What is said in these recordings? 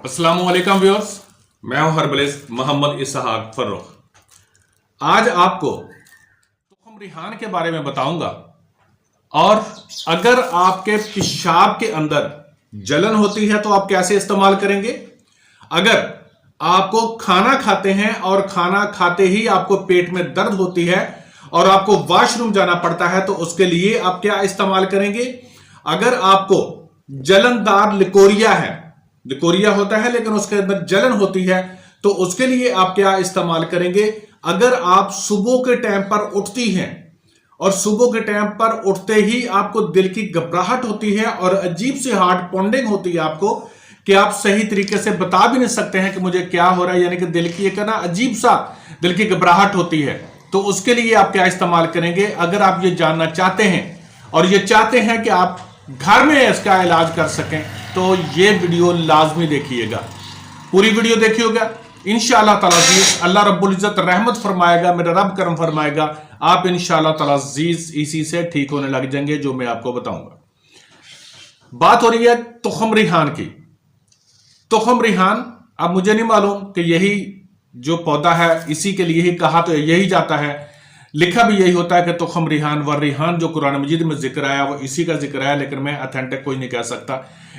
अस्सलाम वालेकुम व्यूअर्स, मैं हूं हर्बलिस्ट मोहम्मद इसहाक फर्रुख। आज आपको तुखम रिहान के बारे में बताऊंगा। और अगर आपके पेशाब के अंदर जलन होती है तो आप कैसे इस्तेमाल करेंगे। अगर आपको खाना खाते हैं और खाना खाते ही आपको पेट में दर्द होती है और आपको वॉशरूम जाना पड़ता है तो उसके लिए आप क्या इस्तेमाल करेंगे। अगर आपको जलनदार लिकोरिया है, लिकोरिया होता है लेकिन उसके अंदर जलन होती है, तो उसके लिए आप क्या इस्तेमाल करेंगे। अगर आप सुबह के टाइम पर उठती हैं और सुबह के टाइम पर उठते ही आपको दिल की घबराहट होती है और अजीब सी हार्ट पॉन्डिंग होती है आपको, कि आप सही तरीके से बता भी नहीं सकते हैं कि मुझे क्या हो रहा है, यानी कि दिल की एक ना अजीब सा दिल की घबराहट होती है, तो उसके लिए आप क्या इस्तेमाल करेंगे। अगर आप ये जानना चाहते हैं और ये चाहते हैं कि आप घर में इसका इलाज कर सकें तो ये वीडियो लाजमी देखिएगा, पूरी वीडियो देखिएगा। इंशाअल्लाह ताला अजीज अल्लाह रब्बुल इज्जत रहमत फरमाएगा, मेरा रब करम फरमाएगा, आप इंशाअल्लाह ताला अजीज इसी से ठीक होने लग जाएंगे जो मैं आपको बताऊंगा। बात हो रही है तुखम रिहान की। तुखम रिहान, अब मुझे नहीं मालूम कि यही जो पौधा है इसी के लिए ही कहा तो यही जाता है, लिखा भी यही होता है कि तुखम रिहान व रिहान जो कुरान मजीद में जिक्र आया वो इसी का जिक्र है, लेकिन मैं अथेंटिक कोई नहीं कह सकता,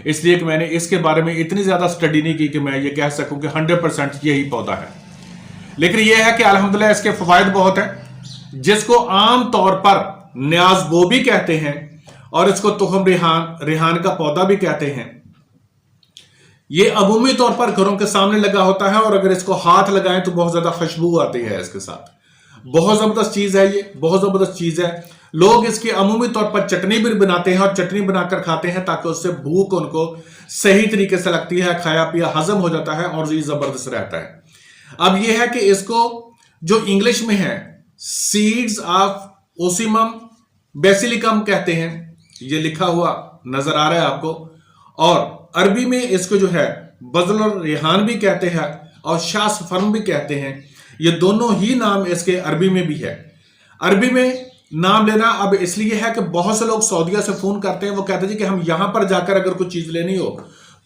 इसलिए कि मैंने इसके बारे में इतनी ज्यादा स्टडी नहीं की कि मैं ये कह सकूं कि 100% यही पौधा है। लेकिन यह है कि अल्हम्दुलिल्लाह इसके फवायद बहुत हैं, जिसको आम तौर पर न्याज़बो भी कहते हैं और इसको तुखम रिहान का पौधा भी कहते हैं। ये अमूमी तौर पर घरों के सामने लगा होता है और अगर इसको हाथ लगाएं तो बहुत ज्यादा खुशबू आती है इसके साथ। बहुत जबरदस्त चीज है, ये बहुत जबरदस्त चीज है। लोग इसकी अमूमी तौर पर चटनी भी बनाते हैं और चटनी बनाकर खाते हैं ताकि उससे भूख उनको सही तरीके से लगती है, खाया पिया हजम हो जाता है और ये जबरदस्त रहता है। अब यह है कि इसको जो इंग्लिश में है सीड्स ऑफ ओसिमम बेसिलिकम कहते हैं, ये लिखा हुआ नजर आ रहा है आपको। और अरबी में इसको जो है बज़ल रिहान भी कहते हैं और शाह सफरम भी कहते हैं। ये दोनों ही नाम इसके अरबी में भी है। अरबी में नाम लेना अब इसलिए है कि बहुत से लोग सऊदीया से फोन करते हैं, वो कहते हैं कि हम यहां पर जाकर अगर कुछ चीज लेनी हो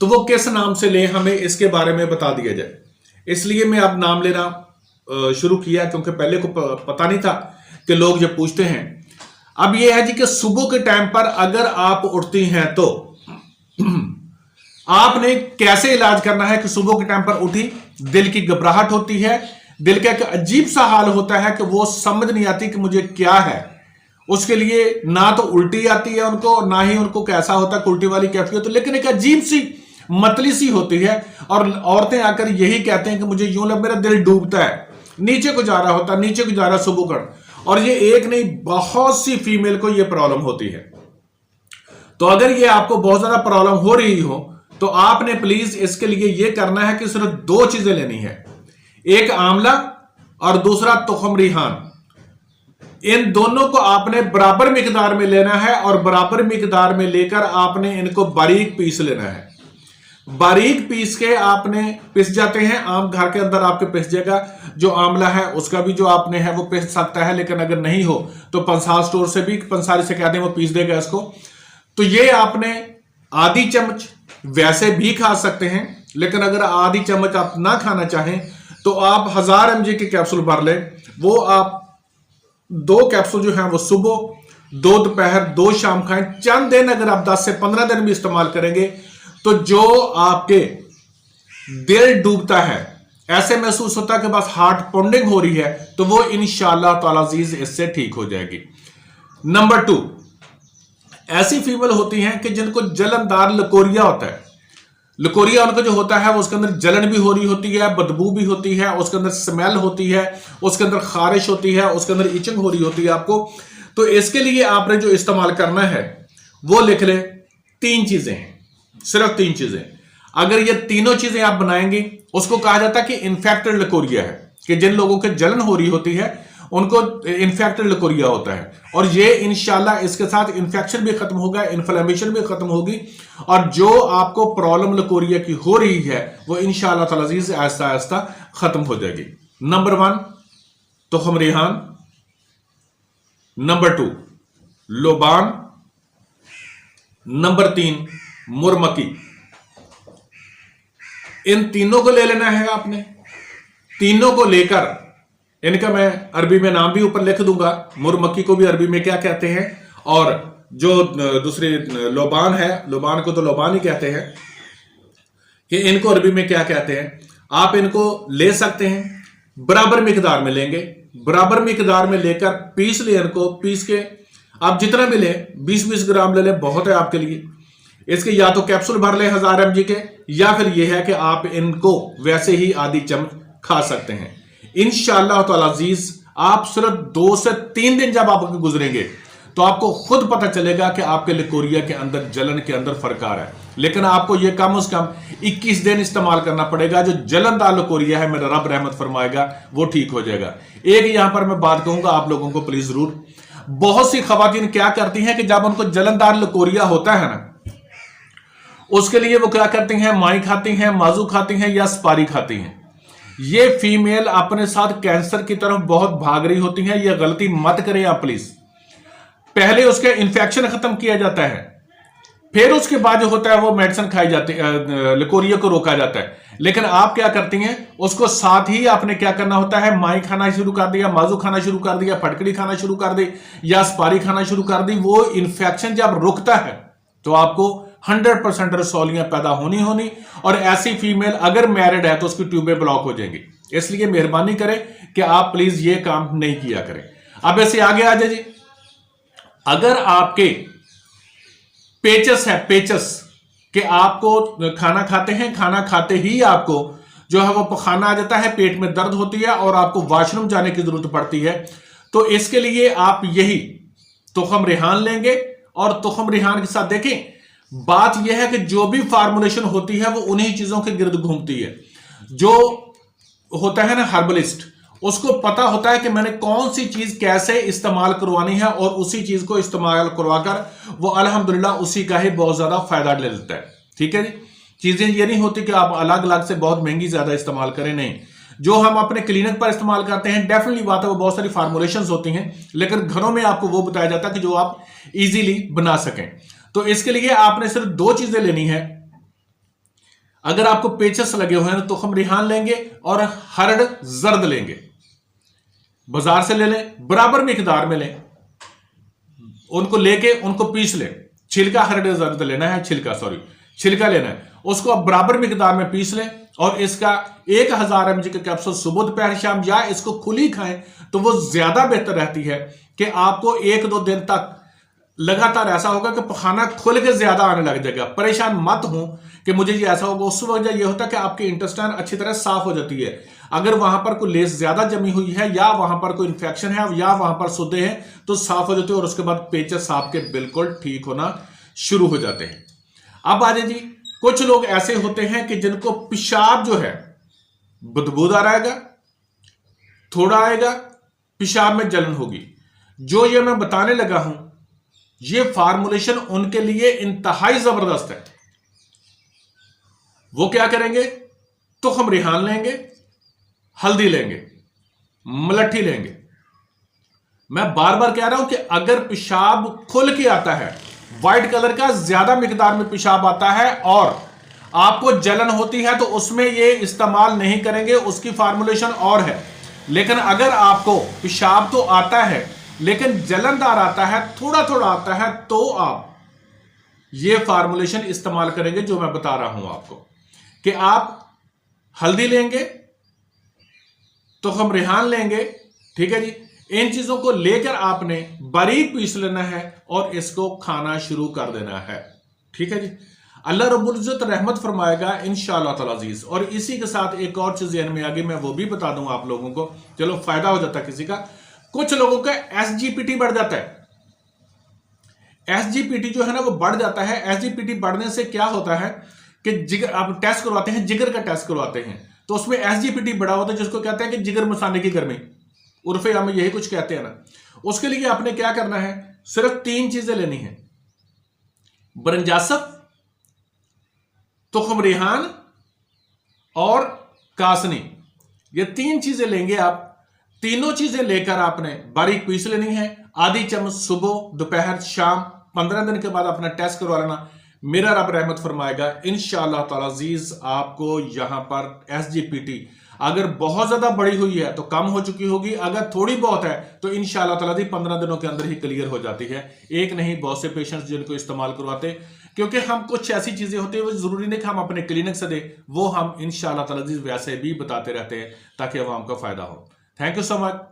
तो वो किस नाम से लें, हमें इसके बारे में बता दिया जाए। इसलिए मैं अब नाम लेना शुरू किया, क्योंकि पहले को पता नहीं था कि लोग जब पूछते हैं। अब यह है जी कि सुबह के टाइम पर अगर आप उठती हैं तो आपने कैसे इलाज करना है कि सुबह के टाइम पर उठी, दिल की घबराहट होती है, दिल का एक अजीब सा हाल होता है कि वो समझ नहीं आती कि मुझे क्या है। उसके लिए ना तो उल्टी आती है उनको, ना ही उनको कैसा होता है उल्टी वाली कैफियत, लेकिन एक अजीब सी मतली सी होती है। और औरतें आकर यही कहते हैं कि मुझे यूं लग मेरा दिल डूबता है, नीचे को जा रहा होता है, नीचे को जा रहा सुबह कर। और ये एक नहीं बहुत सी फीमेल को ये प्रॉब्लम होती है। तो अगर ये आपको बहुत ज्यादा प्रॉब्लम हो रही हो तो आपने प्लीज इसके लिए ये करना है कि सिर्फ दो चीजें लेनी है, एक आंवला और दूसरा तुखम रिहान। इन दोनों को आपने बराबर मिकदार में लेना है और बराबर मिकदार में लेकर आपने इनको बारीक पीस लेना है। बारीक पीस के आपने पिस जाते हैं, आम घर के अंदर आपके पिस जाएगा। जो आंवला है उसका भी जो आपने है वो पिस सकता है, लेकिन अगर नहीं हो तो पंसार स्टोर से भी, पंसारी से कहते हैं वो पीस देगा इसको। तो ये आपने आधी चम्मच वैसे भी खा सकते हैं, लेकिन अगर आधी चम्मच आप ना खाना चाहें तो आप 1000 mg के कैप्सूल भर लें। वो आप 2 कैप्सूल जो हैं वो सुबह 2 दोपहर 2 शाम खाएं। चंद दिन अगर आप 10 से 15 दिन भी इस्तेमाल करेंगे तो जो आपके दिल डूबता है, ऐसे महसूस होता है कि बस हार्ट पॉन्डिंग हो रही है, तो वो इंशाअल्लाह ताला अजीज इससे ठीक हो जाएगी। नंबर 2, ऐसी फीमेल होती हैं कि जिनको जलनदार लकोरिया होता है। लकोरिया उनका जो होता है वो उसके अंदर जलन भी हो रही होती है, बदबू भी होती है, उसके अंदर स्मेल होती है, उसके अंदर खारिश होती है, उसके अंदर इचिंग हो रही होती है आपको। तो इसके लिए आपने जो इस्तेमाल करना है वो लिख ले, 3 चीजें हैं, सिर्फ 3 चीजें। अगर ये तीनों चीजें आप बनाएंगे, उसको कहा जाता है कि इन्फेक्टेड लकोरिया है, कि जिन लोगों के जलन हो रही होती है उनको इन्फेक्टेड लकोरिया होता है। और ये इंशाल्लाह इसके साथ इन्फेक्शन भी खत्म होगा, इन्फ्लेमेशन भी खत्म होगी, और जो आपको प्रॉब्लम लकोरिया की हो रही है वो इंशाल्लाह ताला अजीज आहिस्ता आहिस्ता खत्म हो जाएगी। नंबर 1 तुखम रिहान, नंबर 2 लोबान, नंबर 3 मुरमकी। इन तीनों को ले लेना है आपने। तीनों को लेकर, इनका मैं अरबी में नाम भी ऊपर लिख दूंगा, मुरमक्की को भी अरबी में क्या कहते हैं, और जो दूसरी लोबान है, लोबान को तो लोबान ही कहते हैं, कि इनको अरबी में क्या कहते हैं। आप इनको ले सकते हैं, बराबर मिकदार में लेंगे, बराबर मिकदार में लेकर पीस ले, इनको पीस के आप जितना भी लें, 20-20 ग्राम ले लें, बहुत है आपके लिए। इसके या तो कैप्सूल भर लें 1000 mg के, या फिर यह है कि आप इनको वैसे ही आधी चम्मच खा सकते हैं। इंशाअल्लाह ताला अजीज, आप सिर्फ 2 से 3 दिन जब आपके गुजरेंगे तो आपको खुद पता चलेगा कि आपके लिकोरिया के अंदर, जलन के अंदर फर्क आ रहा है। लेकिन आपको यह कम से कम 21 दिन इस्तेमाल करना पड़ेगा। जो जलनदार लिकोरिया है, मेरा रब रहमत फरमाएगा, वो ठीक हो जाएगा। एक यहां पर मैं बात कहूंगा आप लोगों को, प्लीज जरूर, बहुत सी खवातीन क्या करती हैं कि जब उनको जलनदार लिकोरिया होता है ना, उसके लिए वो क्या करती हैं, माई खाती हैं, माजू खाती हैं या स्पारी खाती हैं। ये फीमेल अपने साथ कैंसर की तरफ बहुत भाग रही होती हैं। ये गलती मत करें आप प्लीज। पहले उसका इन्फेक्शन खत्म किया जाता है, फिर उसके बाद जो होता है वो मेडिसिन खाई जाती है, लिकोरिया को रोका जाता है। लेकिन आप क्या करती हैं, उसको साथ ही आपने क्या करना होता है, माई खाना शुरू कर दिया, माजू खाना शुरू कर दिया, फटकड़ी खाना शुरू कर दी या स्पारी खाना शुरू कर दी। वो इन्फेक्शन जब रुकता है तो आपको 100% रसौलियां पैदा होनी। और ऐसी फीमेल अगर मैरिड है तो उसकी ट्यूबें ब्लॉक हो जाएंगी। इसलिए मेहरबानी करें कि आप प्लीज ये काम नहीं किया करें। अब ऐसे आगे आ जाए जी, अगर आपके पेचस है, पेचस कि आपको खाना खाते हैं, खाना खाते ही आपको जो है वो पखाना आ जाता है, पेट में दर्द होती है और आपको वॉशरूम जाने की जरूरत पड़ती है, तो इसके लिए आप यही तुखम रिहान लेंगे। और तुखम रिहान के साथ देखें, बात यह है कि जो भी फार्मुलेशन होती है वो उन्हीं चीजों के गिर्द घूमती है। जो होता है ना हर्बलिस्ट, उसको पता होता है कि मैंने कौन सी चीज कैसे इस्तेमाल करवानी है, और उसी चीज को इस्तेमाल करवाकर वो अल्हम्दुलिल्लाह उसी का ही बहुत ज्यादा फायदा ले लेता है। ठीक है जी, चीजें ये नहीं होती कि आप अलग अलग से बहुत महंगी ज्यादा इस्तेमाल करें, नहीं। जो हम अपने क्लिनिक पर इस्तेमाल करते हैं, डेफिनेटली बात है वो बहुत सारी फार्मुलेशंस होती हैं, लेकिन घरों में आपको वो बताया जाता है कि जो आप इजीली बना सकें। तो इसके लिए आपने सिर्फ 2 चीजें लेनी है। अगर आपको पेचस लगे हुए हैं तो तुखम रिहान लेंगे और हरड़ जर्द लेंगे, बाजार से ले लें, बराबर मिकदार में लें, उनको लेके उनको पीस लें। छिलका हरड़ जर्द लेना है, छिलका लेना है, उसको आप बराबर मिकदार में पीस लें। और इसका 1000 mg के कैप्सूल सुबह दोपहर शाम, या इसको खुली खाएं तो वो ज्यादा बेहतर रहती है कि आपको 1-2 दिन तक लगातार ऐसा होगा कि पखाना खुल के ज्यादा आने लग जाएगा। परेशान मत हो कि मुझे ये ऐसा होगा, उस वजह यह होता है कि आपकी इंटेस्टाइन अच्छी तरह साफ हो जाती है। अगर वहां पर कोई लेस ज्यादा जमी हुई है, या वहां पर कोई इंफेक्शन है, या वहां पर सुद्दे हैं, तो साफ हो जाते हैं और उसके बाद पेचस आपके बिल्कुल ठीक होना शुरू हो जाते हैं। अब आ जाए जी, कुछ लोग ऐसे होते हैं कि जिनको पेशाब जो है बदबूदार आएगा, थोड़ा आएगा, पेशाब में जलन होगी। जो ये मैं बताने लगा हूं, ये फार्मुलेशन उनके लिए इंतहाई जबरदस्त है। वो क्या करेंगे, तुखम रिहान लेंगे, हल्दी लेंगे, मलट्ठी लेंगे। मैं बार बार कह रहा हूं कि अगर पेशाब खुल के आता है, व्हाइट कलर का ज्यादा मिकदार में पेशाब आता है और आपको जलन होती है, तो उसमें ये इस्तेमाल नहीं करेंगे, उसकी फार्मुलेशन और है। लेकिन अगर आपको पेशाब तो आता है लेकिन जलनदार आता है, थोड़ा थोड़ा आता है, तो आप ये फार्मुलेशन इस्तेमाल करेंगे जो मैं बता रहा हूं आपको, कि आप हल्दी लेंगे, तुखम रिहान लेंगे, ठीक है जी। इन चीजों को लेकर आपने बारीक पीस लेना है और इसको खाना शुरू कर देना है। ठीक है जी, अल्लाह रब्बुल इज्जत रहमत फरमाएगा इंशाअल्लाह ताला अजीज। और इसी के साथ एक और चीज ज़हन में आ गई, मैं वो भी बता दूंगा आप लोगों को, चलो फायदा हो जाता है किसी का। कुछ लोगों का एसजीपीटी बढ़ जाता है। एसजीपीटी जो है ना वो बढ़ जाता है। एसजीपीटी बढ़ने से क्या होता है कि जिगर, आप टेस्ट करवाते हैं, जिगर का टेस्ट करवाते हैं, तो उसमें एसजीपीटी बढ़ा होता है, जिसको कहते हैं कि जिगर मसाने की गर्मी, उर्फे हमें यही कुछ कहते हैं ना। उसके लिए आपने क्या करना है, सिर्फ 3 चीजें लेनी है, बरंजासब, तुखम रिहान और कासनी। ये 3 चीजें लेंगे आप। तीनों चीजें लेकर आपने बारीक पीस लेनी है, आधी चम्मच सुबह, दोपहर, शाम। 15 दिन के बाद अपना टेस्ट करवा लेना। मेरा रब रहमत फरमाएगा इंशाअल्लाह ताला अजीज। आपको यहां पर SGPT अगर बहुत ज्यादा बड़ी हुई है तो कम हो चुकी होगी, अगर थोड़ी बहुत है तो इंशाअल्लाह ताला 15 दिनों के अंदर ही क्लियर हो जाती है। एक नहीं, बहुत से पेशेंट्स जिनको इस्तेमाल करवाते, क्योंकि हम कुछ ऐसी चीजें होती है वो जरूरी नहीं कि हम अपने क्लिनिक से दें, वो हम इंशाअल्लाह ताला वैसे भी बताते रहते हैं ताकि अवाम का फायदा हो। Thank you so much.